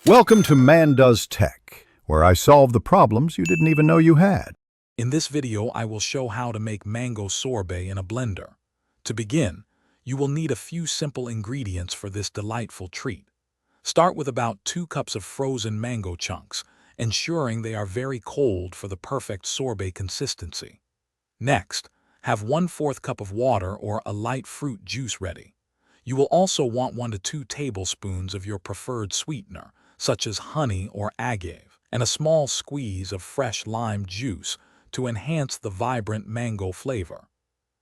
Welcome to Man Does Tech, where I solve the problems you didn't even know you had. In this video, I will show how to make mango sorbet in a blender. To begin, you will need a few simple ingredients for this delightful treat. Start with about 2 cups of frozen mango chunks, ensuring they are very cold for the perfect sorbet consistency. Next, have 1/4 cup of water or a light fruit juice ready. You will also want 1 to 2 tablespoons of your preferred sweetener, such as honey or agave, and a small squeeze of fresh lime juice to enhance the vibrant mango flavor.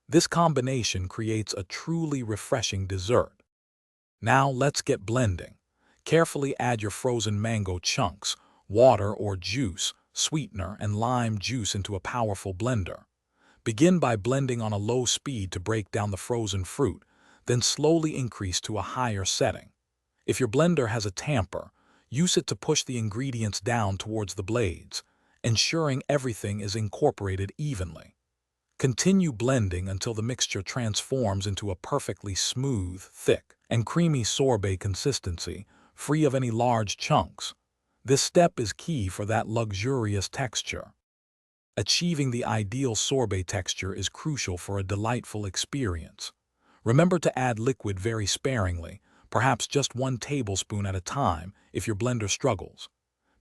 This combination creates a truly refreshing dessert. Now let's get blending. Carefully add your frozen mango chunks, water or juice, sweetener, and lime juice into a powerful blender. Begin by blending on a low speed to break down the frozen fruit, then slowly increase to a higher setting. If your blender has a tamper, use it to push the ingredients down towards the blades, ensuring everything is incorporated evenly. Continue blending until the mixture transforms into a perfectly smooth, thick, and creamy sorbet consistency, free of any large chunks. This step is key for that luxurious texture. Achieving the ideal sorbet texture is crucial for a delightful experience. Remember to add liquid very sparingly, perhaps just 1 tablespoon at a time if your blender struggles.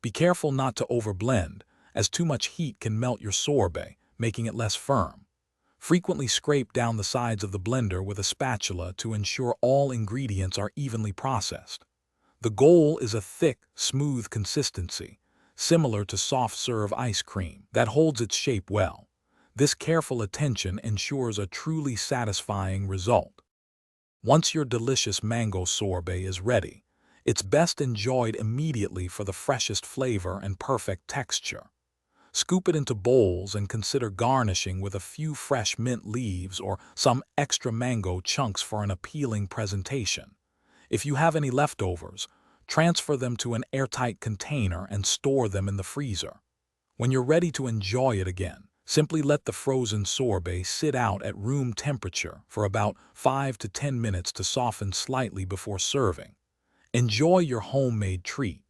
Be careful not to overblend, as too much heat can melt your sorbet, making it less firm. Frequently scrape down the sides of the blender with a spatula to ensure all ingredients are evenly processed. The goal is a thick, smooth consistency, similar to soft-serve ice cream, that holds its shape well. This careful attention ensures a truly satisfying result. Once your delicious mango sorbet is ready, it's best enjoyed immediately for the freshest flavor and perfect texture. Scoop it into bowls and consider garnishing with a few fresh mint leaves or some extra mango chunks for an appealing presentation. If you have any leftovers, transfer them to an airtight container and store them in the freezer. When you're ready to enjoy it again, simply let the frozen sorbet sit out at room temperature for about 5 to 10 minutes to soften slightly before serving. Enjoy your homemade treat.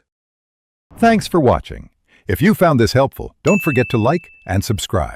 Thanks for watching. If you found this helpful, don't forget to like and subscribe.